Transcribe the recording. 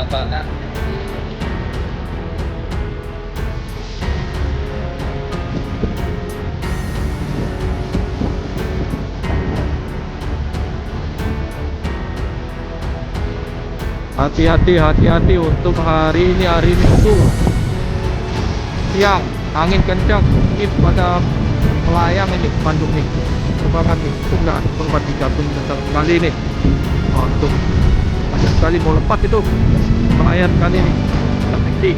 Pak. Hati-hati untuk hari ini Minggu siang, angin kencang ini pada melayang ini Bandung nih, terbang nih, itu nggak ada korban jatuh besar sekali nih. Tuh banyak sekali mau lepas itu, bahaya sekali nih, hati-hati.